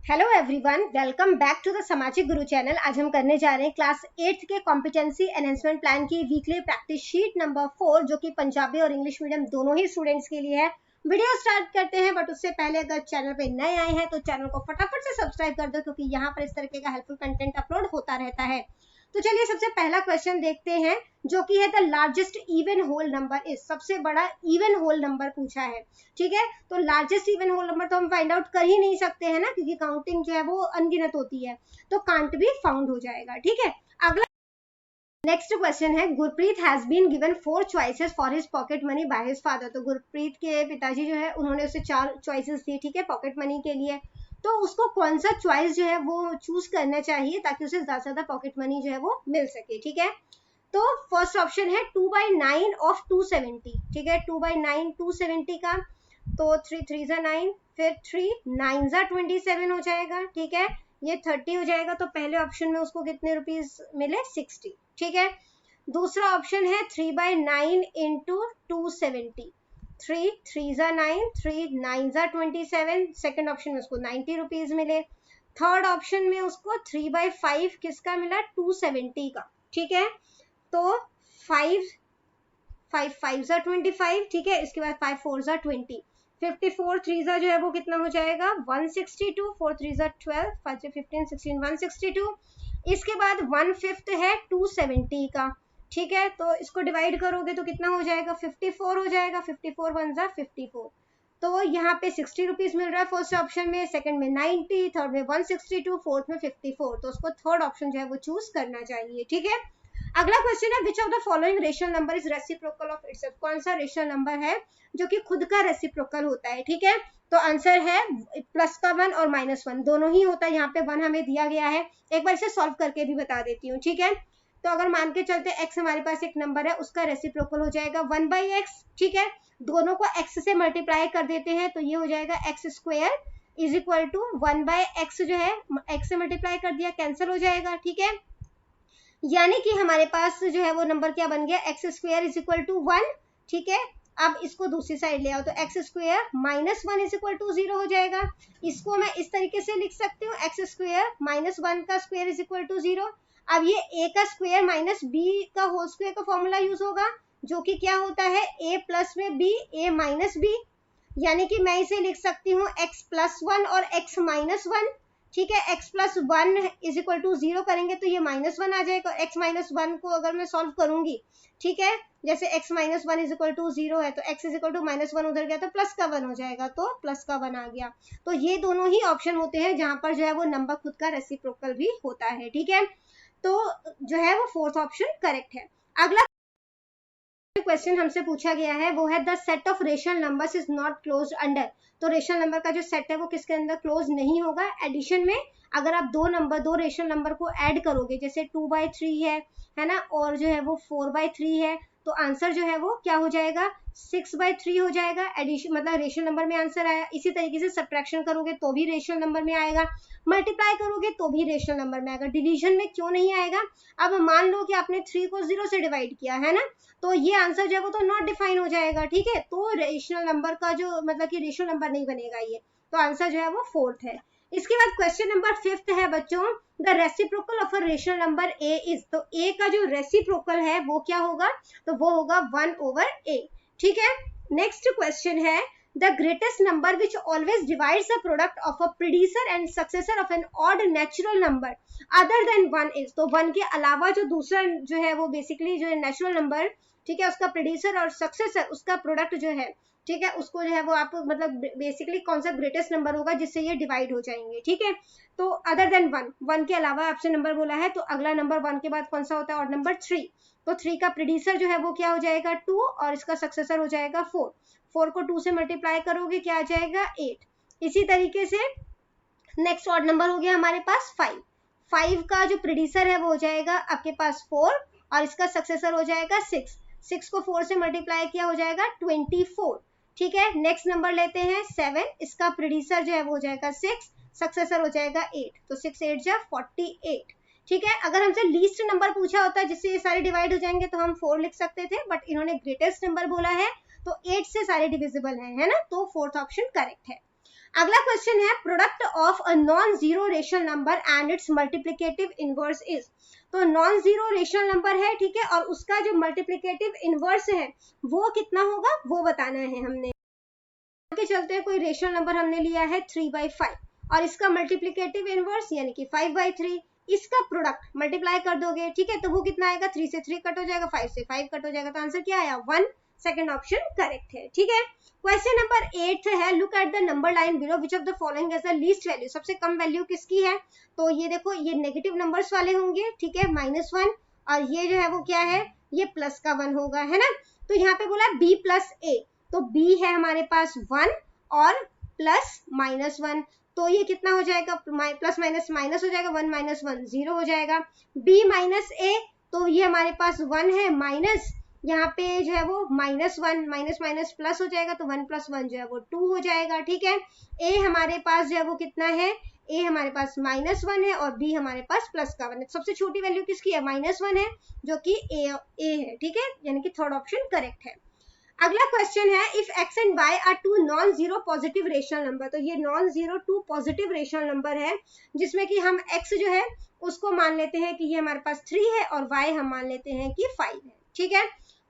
Hello everyone, welcome back to the Samajik Guru channel. आज हम करने जा रहे हैं क्लास 8 के कॉम्पिटेंसी एनहेंसमेंट प्लान की वीकली प्रैक्टिस शीट नंबर 4, जो कि पंजाबी और इंग्लिश मीडियम दोनों ही स्टूडेंट्स के लिए है। वीडियो स्टार्ट करते हैं, बट उससे पहले अगर चैनल पे नए आए हैं तो चैनल को फटाफट से सब्सक्राइब कर दो, क्योंकि यहाँ पर इस तरीके का हेल्पफुल कंटेंट अपलोड होता रहता है। तो चलिए सबसे पहला क्वेश्चन देखते हैं, जो कि है the largest even whole number is. सबसे बड़ा इवन होल नंबर पूछा है, ठीक है। तो लार्जेस्ट इवन होल नंबर तो हम फाइंड आउट कर ही नहीं सकते हैं ना, क्योंकि काउंटिंग जो है वो अनगिनत होती है, तो कांट भी फाउंड हो जाएगा, ठीक है। अगला नेक्स्ट क्वेश्चन है, Gurpreet has been given 4 choices for his pocket money by his father. तो गुरप्रीत के पिताजी जो है उन्होंने उसे 4 चॉइसेस दी, ठीक है, पॉकेट मनी के लिए। तो उसको कौन सा चॉइस जो है वो चूज करना चाहिए ताकि उसे ज्यादा से ज्यादा पॉकेट मनी जो है वो मिल सके, ठीक है। तो फर्स्ट ऑप्शन है 2/9 ऑफ 270, ठीक है। 2/9 270 का, तो 3 3 9, फिर 3 9 27 हो जाएगा, ठीक है। ये 30 हो जाएगा, तो पहले ऑप्शन में उसको कितने रुपीज मिले, 60, ठीक है। दूसरा ऑप्शन है 3/9 इंटू 270, 3 3 9, 3 9 27, सेकेंड ऑप्शन में उसको 90 रुपीज मिले। थर्ड ऑप्शन में उसको 3/5 किसका मिला, 270 का, ठीक है। तो 5 5 5 25, ठीक है। इसके बाद 5 4 20, 54 3 जो है वो कितना हो जाएगा, 162, 4 3 12, 5 15 16 162। इसके बाद 1/5 है 270 का, ठीक है। तो इसको डिवाइड करोगे तो कितना हो जाएगा, 54 हो जाएगा, 54 1 54। तो यहाँ पे 60 रुपीज मिल रहा है फर्स्ट ऑप्शन में, सेकंड में 90, थर्ड में 162, फोर्थ में 54। तो उसको थर्ड ऑप्शन जो है वो चूज करना चाहिए, ठीक है। अगला क्वेश्चन है, which of the following rational number is reciprocal of itself. कौन सा रेशनल नंबर है जो कि खुद का रेसिप्रोकल होता है, ठीक है। तो आंसर है प्लस का 1 और -1 दोनों ही होता है। यहाँ पे 1 हमें दिया गया है, एक बार इसे सॉल्व करके भी बता देती हूँ, ठीक है। तो अगर मान के चलते x हमारे पास एक नंबर है, उसका रेसिप्रोकल हो जाएगा 1/x, ठीक है। दोनों को x से मल्टीप्लाई कर देते हैं, तो ये हो जाएगा x² is equal to 1/x, जो है x से मल्टीप्लाई कर दिया, कैंसिल हो जाएगा, ठीक है। यानी कि हमारे पास जो है वो नंबर क्या बन गया, x² इज इक्वल टू 1, ठीक है। अब इसको दूसरी साइड ले आओ, तो x² -1 इज इक्वल टू 0 हो जाएगा। इसको मैं इस तरीके से लिख सकती हूँ, x² -1 का स्क्वायर इज इक्वल टू 0। अब ये a का स्क्वायर माइनस b का होल स्क्वायर का फॉर्मूला यूज होगा, जो कि क्या होता है, a प्लस में b, a माइनस b। यानी कि मैं इसे लिख सकती हूँ x+1 और x -1, ठीक है। x+1 इज इक्वल टू 0 करेंगे तो ये -1 आ जाएगा, x -1 को अगर मैं सॉल्व करूंगी, ठीक है, जैसे x -1 इज इक्वल टू 0 है, तो x इज इक्वल टू -1 उधर गया तो प्लस का 1 हो जाएगा, तो प्लस का 1 आ गया। तो ये दोनों ही ऑप्शन होते हैं जहां पर जो है वो नंबर खुद का रेसिप्रोकल भी होता है, ठीक है। तो जो है वो फोर्थ ऑप्शन करेक्ट है। अगला क्वेश्चन हमसे पूछा गया है वो है, the set of rational numbers is not closed under. तो रेशनल नंबर का जो सेट है वो किसके अंदर क्लोज नहीं होगा, एडिशन में। अगर आप दो रेशनल नंबर को ऐड करोगे, जैसे 2/3 है ना, और जो है वो 4/3 है, तो आंसर जो है वो क्या हो जाएगा, 6/3 हो जाएगा। एडिशन मतलब रेशनल नंबर में आंसर आया। इसी तरीके से सब्ट्रैक्शन करोगे तो भी रेशनल नंबर में आएगा, मल्टीप्लाई करोगे तो भी रेशनल नंबर में आएगा। डिवीजन में क्यों नहीं आएगा, अब मान लो कि आपने 3 को 0 से डिवाइड किया है ना, तो ये आंसर जो है वो तो नॉट डिफाइन हो जाएगा, ठीक है। तो रेशनल नंबर का जो मतलब कि रेशनल नंबर नहीं बनेगा ये, तो आंसर जो है वो फोर्थ है। इसके बाद क्वेश्चन नंबर 5 है बच्चों, the reciprocal of a rational number a is. तो a का जो रेसिप्रोकल है वो क्या होगा, तो वो होगा 1/a, ठीक है। नेक्स्ट क्वेश्चन है, the greatest number which always divides the product of a predecessor and successor of an odd natural number other than 1 is. तो 1 के अलावा जो दूसरा जो है वो बेसिकली जो है नेचुरल नंबर, ठीक है, उसका प्रोड्यूसर और सक्सेसर, उसका प्रोडक्ट जो है, ठीक है, उसको जो है वो आप मतलब बेसिकली कौन सा ग्रेटेस्ट नंबर होगा जिससे ये डिवाइड हो जाएंगे, ठीक है। तो अदर देन 1 के अलावा आपसे नंबर बोला है, तो अगला नंबर 1 के बाद कौन सा होता है, और नंबर 3। तो 3 का प्रोड्यूसर जो है वो क्या हो जाएगा, 2, और इसका सक्सेसर हो जाएगा 4। 4 को 2 से मल्टीप्लाई करोगे क्या आ जाएगा, 8। इसी तरीके से नेक्स्ट ऑड नंबर हो गया हमारे पास 5। 5 का जो प्रोड्यूसर है वो हो जाएगा आपके पास 4, और इसका सक्सेसर हो जाएगा 6। 6 को 4 से मल्टीप्लाई किया हो जाएगा 24, ठीक है। नेक्स्ट नंबर लेते हैं 7, इसका प्रोड्यूसर जो है वो हो जाएगा 6, सक्सेसर हो जाएगा 8, तो 6 8 जा 48, ठीक है। अगर हमसे लीस्ट नंबर पूछा होता है जिससे ये सारे डिवाइड हो जाएंगे तो हम 4 लिख सकते थे, बट इन्होंने ग्रेटेस्ट नंबर बोला है तो 8 से सारे डिविजिबल है ना, तो फोर्थ ऑप्शन करेक्ट है। अगला क्वेश्चन है product of a non zero rational number and it's multiplicative inverse is. तो नॉन जीरो रेशनल नंबर है, ठीक है, और उसका जो मल्टीप्लिकेटिव इनवर्स है वो कितना होगा वो बताना है हमने। आगे चलते हैं, कोई रेशनल नंबर हमने लिया है 3/5 और इसका मल्टीप्लिकेटिव इनवर्स यानी कि 5/3, इसका प्रोडक्ट मल्टीप्लाई कर दोगे, ठीक है, तो वो कितना आएगा, 3 से 3 कट हो जाएगा, 5 से 5 कट हो जाएगा, तो आंसर क्या आया 1। सेकंड ऑप्शन करेक्ट है, ठीक है। क्वेश्चन नंबर 8 है look at the number line below which of the following is the least value. सबसे कम वैल्यू किसकी है, तो ये देखो ये नेगेटिव नंबर्स वाले होंगे, ठीक है, -1, और ये जो है वो क्या है, ये प्लस का 1 होगा, है ना। तो यहाँ पे बोला b प्लस a, तो b है हमारे पास 1 और प्लस -1, तो ये कितना हो जाएगा, प्लस माइनस माइनस हो जाएगा, 1 - 1 0 हो जाएगा। b माइनस a, तो ये हमारे पास 1 है, माइनस यहाँ पे जो है वो -1 माइनस माइनस प्लस हो जाएगा, तो 1 + 1 जो है वो 2 हो जाएगा, ठीक है। a हमारे पास जो है वो कितना है, a हमारे पास -1 है और b हमारे पास प्लस का 1 है। सबसे छोटी वैल्यू किसकी है, -1 है, जो कि a है, ठीक है, यानी कि थर्ड ऑप्शन करेक्ट है। अगला क्वेश्चन है if x and y are two non zero positive rational number. तो ये non zero two positive rational number है जिसमें कि हम x जो है उसको मान लेते हैं कि ये हमारे पास 3 है और y हम मान लेते हैं कि 5 है, ठीक है।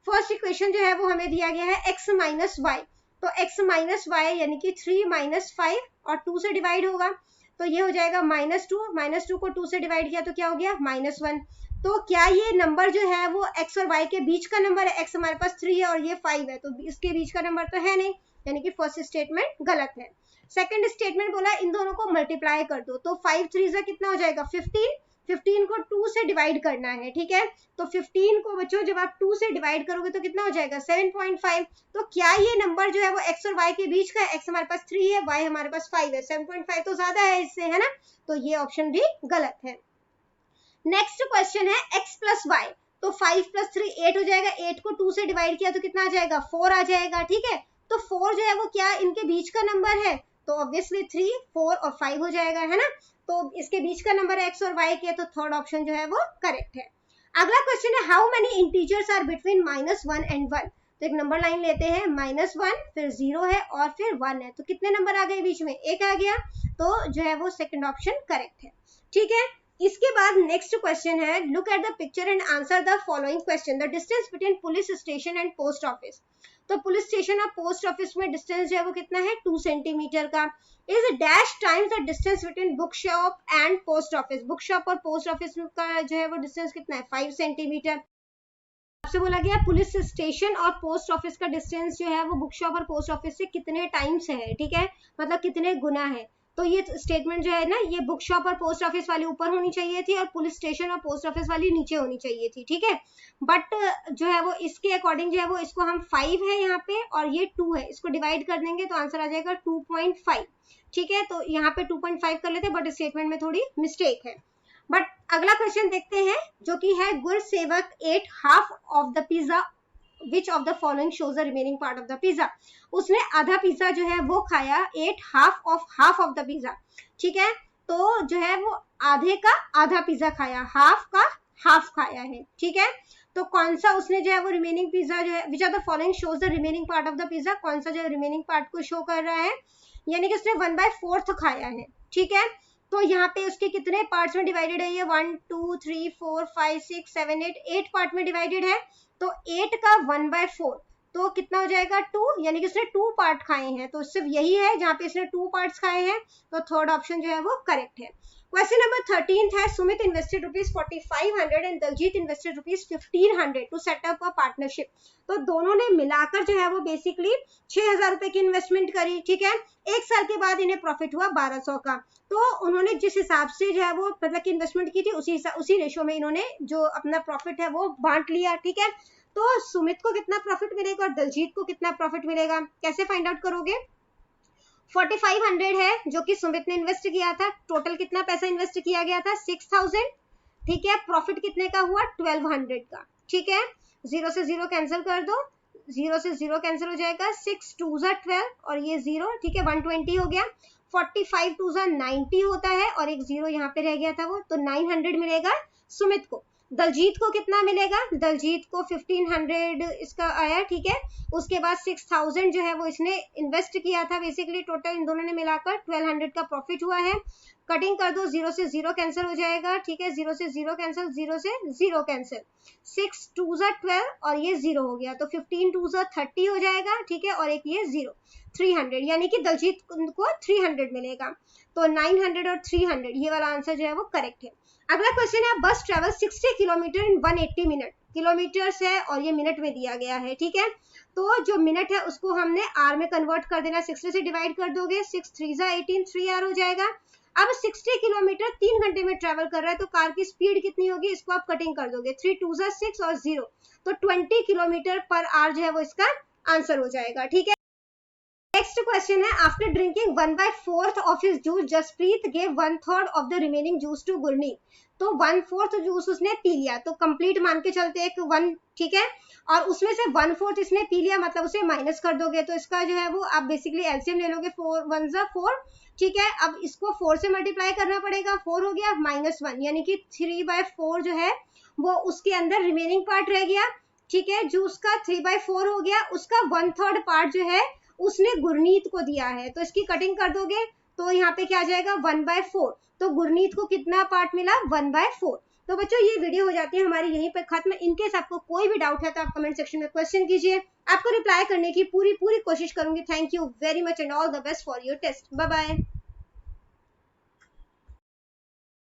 फर्स्ट इक्वेशन जो है वो हमें दिया गया है x माइनस वाई, तो x माइनस वाई यानी कि 3 - 5 और 2 से डिवाइड होगा, तो ये हो जाएगा -2 को 2 से डिवाइड किया तो क्या हो गया -1। तो क्या ये नंबर जो है वो x और y के बीच का नंबर है, x हमारे पास 3 है और ये 5 है, तो इसके बीच का नंबर तो है नहीं, यानी कि फर्स्ट स्टेटमेंट गलत है। सेकंड स्टेटमेंट बोला इन दोनों को मल्टीप्लाई कर दो, तो 5 3 से कितना हो जाएगा 15, 15 को 2 से डिवाइड करना है, ठीक है, तो 15 को बच्चों जब आप 2 से डिवाइड करोगे तो कितना हो जाएगा 7.5। तो क्या ये नंबर जो है वो x और y के बीच का है, x हमारे पास 3 है, y हमारे पास 5 है, 7.5 तो ज्यादा है इससे, है ना, तो ये ऑप्शन भी गलत है। नेक्स्ट क्वेश्चन है x प्लस वाई, तो 5 + 3 8 हो जाएगा, 8 को 2 से डिवाइड किया तो कितना आ जाएगा 4 आ जाएगा, ठीक है। तो 4 जो है वो क्या इनके बीच का नंबर है, तो ऑब्वियसली 3 4 और 5 हो जाएगा, है ना, तो इसके बीच का नंबर है x और y के, तो थर्ड ऑप्शन जो है वो करेक्ट है। अगला क्वेश्चन है how many integers are between -1 and 1। तो एक नंबर लाइन लेते हैं, -1 फिर 0 है और फिर 1 है, तो कितने नंबर आ गए बीच में, एक आ गया, तो जो है वो सेकंड ऑप्शन करेक्ट है, ठीक है। इसके बाद नेक्स्ट क्वेश्चन है look at the picture and answer the following question, the distance between police station and post office. तो पुलिस स्टेशन और पोस्ट ऑफिस में डिस्टेंस जो है वो कितना है 2 सेंटीमीटर का। Is dash times the distance between book shop and post office. Book shop और पोस्ट ऑफिस का जो है वो डिस्टेंस कितना है 5 सेंटीमीटर। आपसे बोला गया पुलिस स्टेशन और पोस्ट ऑफिस का डिस्टेंस जो है वो बुक शॉप और पोस्ट ऑफिस से कितने टाइम्स है, ठीक है, मतलब कितने गुना है। तो ये स्टेटमेंट जो है ना, ये बुक शॉप और पोस्ट ऑफिस वाली ऊपर होनी चाहिए थी और पुलिस स्टेशन और पोस्ट ऑफिस वाली नीचे होनी चाहिए थी, ठीक है। बट जो है वो इसके अकॉर्डिंग जो है वो इसको हम 5 है यहाँ पे और ये 2 है, इसको डिवाइड कर देंगे तो आंसर आ जाएगा 2.5, ठीक है। तो यहाँ पे 2.5 कर लेते हैं, बट स्टेटमेंट में थोड़ी मिस्टेक है। बट अगला क्वेश्चन देखते हैं जो कि है गुड सेवक at half of the pizza which of the following shows the remaining part of the pizza. उसने आधा पिज्जा जो है वो खाया, at half of the pizza, ठीक है, तो जो है वो आधे का आधा पिज्जा खाया, हाफ का हाफ खाया है, ठीक है। तो कौन सा उसने जो है वो रिमेनिंग पिज्जा जो है which of the following shows the remaining part of the pizza, कौन सा जो रिमेनिंग पार्ट को शो कर रहा है, यानी कि उसने 1/4 खाया है, ठीक है। तो यहाँ पे उसके कितने पार्ट्स में डिवाइडेड है, ये 1 2 3 4 5 6 7 8 पार्ट में डिवाइडेड है, तो 8 का 1/4 तो कितना हो जाएगा 2, यानी कि उसने 2 पार्ट खाए हैं, तो सिर्फ यही है जहाँ पे इसने 2 पार्ट्स खाए हैं, तो थर्ड ऑप्शन जो है वो करेक्ट है। क्वेश्चन नंबर 13 है Sumit invested ₹4500 and Daljit invested ₹1500 to set up a partnership. तो दोनों ने मिलाकर जो है वो बेसिकली 6000 रुपए की इन्वेस्टमेंट करी, ठीक है। एक साल के बाद इन्हें प्रॉफिट हुआ 1200 का, तो उन्होंने जिस हिसाब से जो है वो मतलब की इन्वेस्टमेंट की थी उसी रेशो में इन्होंने जो अपना प्रॉफिट है वो बांट लिया, ठीक है। तो सुमित को कितना प्रॉफिट मिलेगा और दलजीत को कितना प्रॉफिट मिलेगा, कैसे फाइंड आउट करोगे। 4500 है जो कि सुमित ने इन्वेस्ट किया था, टोटल कितना पैसा इन्वेस्ट किया गया था 6000, ठीक है। प्रॉफिट कितने का हुआ 1200 का, ठीक है। 0 से 0 कैंसिल कर दो, 0 से 0 कैंसिल हो जाएगा, 6 2 12 और ये 0, ठीक है, 120 हो गया। 45 2 90 होता है और एक 0 यहाँ पे रह गया था वो, तो 900 मिलेगा सुमित को। दलजीत को कितना मिलेगा, दलजीत को 1500 इसका आया, ठीक है। उसके बाद 6000 जो है वो इसने इन्वेस्ट किया था, बेसिकली टोटल इन दोनों ने मिलाकर 1200 का प्रॉफिट हुआ है। कटिंग कर दो, 0 से 0 कैंसिल हो जाएगा, ठीक है, 0 से 0 कैंसिल, 0 से 0 कैंसिल, 6 2 12 और ये 0 हो गया, तो 15 2 30 हो जाएगा, ठीक है, और एक ये 0, 300, यानी कि दलजीत को 300 मिलेगा। तो 900 और 300 ये वाला आंसर जो है वो करेक्ट है। अगला क्वेश्चन है, बस ट्रेवल 60 किलोमीटर इन 180 मिनट, किलोमीटर्स है और ये मिनट में दिया गया है, ठीक है। तो जो मिनट है उसको हमने आर में कन्वर्ट कर देना, 60 से डिवाइड कर दोगे, 6 3 18, 3 आर हो जाएगा। अब 60 किलोमीटर 3 घंटे में ट्रेवल कर रहा है, तो कार की स्पीड कितनी होगी, इसको आप कटिंग कर दोगे, 3 2 6 और 0, तो 20 किलोमीटर पर आवर जो है वो इसका आंसर हो जाएगा, ठीक है। नेक्स्ट क्वेश्चन है, after drinking 1/4 of his juice Jasprit gave 1/3 of the remaining juice to Gurneet. तो 1/4 जूस उसने पी लिया, तो कंप्लीट मान के चलते एक 1, ठीक है, और उसमें से 1/4 इसने पी लिया, मतलब उसे माइनस कर दोगे, तो इसका जो है वो आप बेसिकली एलसीएम ले लोगे, 4 1 4, ठीक है। अब इसको 4 से मल्टीप्लाई करना पड़ेगा, 4 हो गया -1, यानी कि 3/4 जो है वो उसके अंदर रिमेनिंग पार्ट रह गया, ठीक है। जूस का 3/4 हो गया, उसका 1/3 पार्ट जो है उसने गुरनीत को दिया है, तो इसकी कटिंग कर दोगे, तो यहाँ पे क्या आ जाएगा 1/4, तो गुरनीत को कितना पार्ट मिला, 1/4। तो बच्चों ये वीडियो हो जाती है हमारी यहीं पर खत्म। इनकेस आपको कोई भी डाउट है तो आप कमेंट सेक्शन में क्वेश्चन कीजिए, आपको रिप्लाई करने की पूरी कोशिश करूंगी। Thank you very much and all the best for your test. Bye bye.